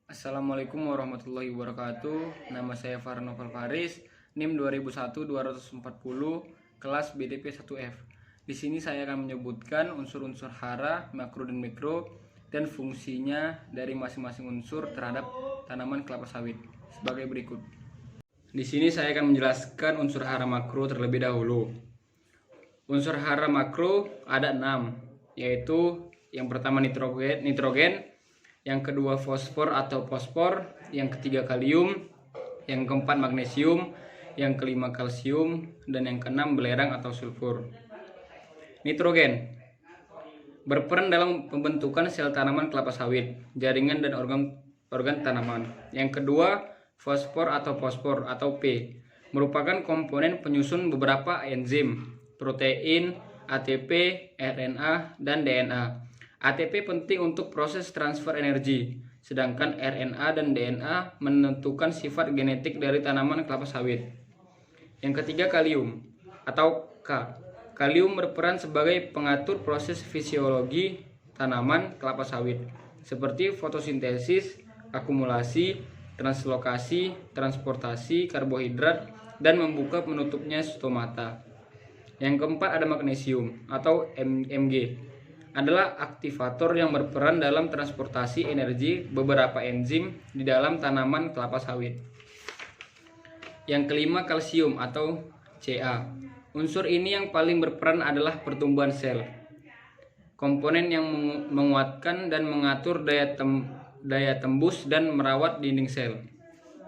Assalamualaikum warahmatullahi wabarakatuh. Nama saya Farhan Novel Faris, NIM 2001-240, kelas BDP 1F. Di sini saya akan menyebutkan unsur-unsur hara, makro dan mikro, dan fungsinya dari masing-masing unsur terhadap tanaman kelapa sawit sebagai berikut. Di sini saya akan menjelaskan unsur hara makro terlebih dahulu. Unsur hara makro ada 6, yaitu yang pertama nitrogen, yang kedua fosfor atau fosfor, yang ketiga kalium, yang keempat magnesium, yang kelima kalsium, dan yang keenam belerang atau sulfur. Nitrogen berperan dalam pembentukan sel tanaman kelapa sawit, jaringan dan organ tanaman. Yang kedua fosfor atau P merupakan komponen penyusun beberapa enzim, protein, ATP, RNA, dan DNA. ATP penting untuk proses transfer energi, sedangkan RNA dan DNA menentukan sifat genetik dari tanaman kelapa sawit. Yang ketiga kalium atau K. Kalium berperan sebagai pengatur proses fisiologi tanaman kelapa sawit, seperti fotosintesis, akumulasi, translokasi, transportasi karbohidrat, dan membuka menutupnya stomata. Yang keempat ada magnesium atau Mg, adalah aktivator yang berperan dalam transportasi energi beberapa enzim di dalam tanaman kelapa sawit. Yang kelima kalsium atau Ca. Unsur ini yang paling berperan adalah pertumbuhan sel. Komponen yang menguatkan dan mengatur daya tembus dan merawat dinding sel.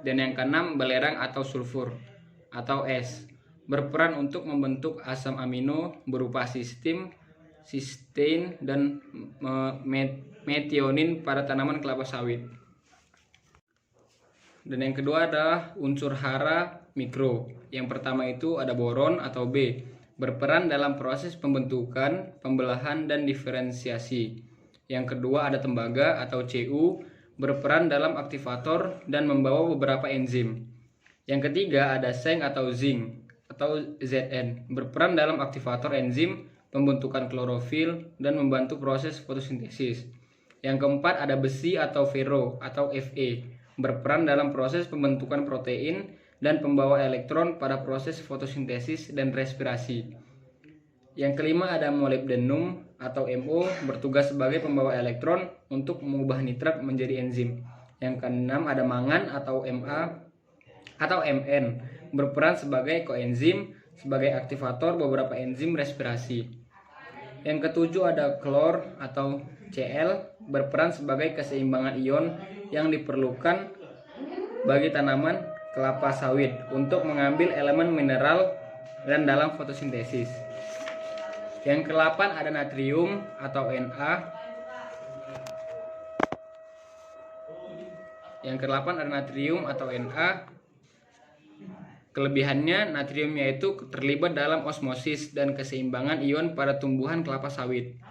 Dan yang keenam belerang atau sulfur atau S, berperan untuk membentuk asam amino berupa sistein dan metionin pada tanaman kelapa sawit. Dan yang kedua adalah unsur hara mikro. Yang pertama itu ada boron atau B, berperan dalam proses pembentukan, pembelahan, dan diferensiasi. Yang kedua ada tembaga atau Cu, berperan dalam aktivator dan membawa beberapa enzim. Yang ketiga ada seng atau zinc atau Zn, berperan dalam aktivator enzim, pembentukan klorofil, dan membantu proses fotosintesis. Yang keempat ada besi atau ferro atau Fe, berperan dalam proses pembentukan protein dan pembawa elektron pada proses fotosintesis dan respirasi. Yang kelima ada molybdenum atau Mo, bertugas sebagai pembawa elektron untuk mengubah nitrat menjadi enzim. Yang keenam ada mangan atau Ma atau Mn, berperan sebagai koenzim sebagai aktivator beberapa enzim respirasi. Yang ketujuh ada klor atau Cl, berperan sebagai keseimbangan ion yang diperlukan bagi tanaman kelapa sawit untuk mengambil elemen mineral dan dalam fotosintesis. Yang kedelapan ada natrium atau Na. Yang kedelapan ada natrium atau Na. Kelebihannya, natrium yaitu terlibat dalam osmosis dan keseimbangan ion pada tumbuhan kelapa sawit.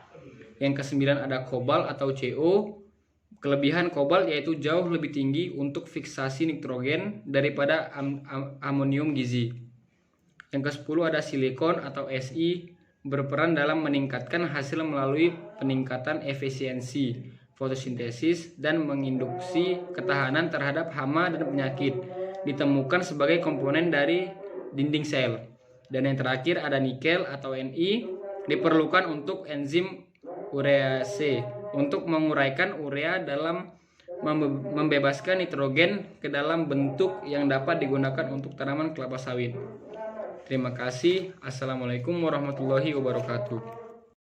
Yang kesembilan ada kobalt atau Co. Kelebihan kobalt yaitu jauh lebih tinggi untuk fiksasi nitrogen daripada amonium gizi. Yang kesepuluh ada silikon atau Si, berperan dalam meningkatkan hasil melalui peningkatan efisiensi fotosintesis dan menginduksi ketahanan terhadap hama dan penyakit. Ditemukan sebagai komponen dari dinding sel. Dan yang terakhir ada nikel atau Ni, diperlukan untuk enzim urease untuk menguraikan urea dalam membebaskan nitrogen ke dalam bentuk yang dapat digunakan untuk tanaman kelapa sawit. Terima kasih. Assalamualaikum warahmatullahi wabarakatuh.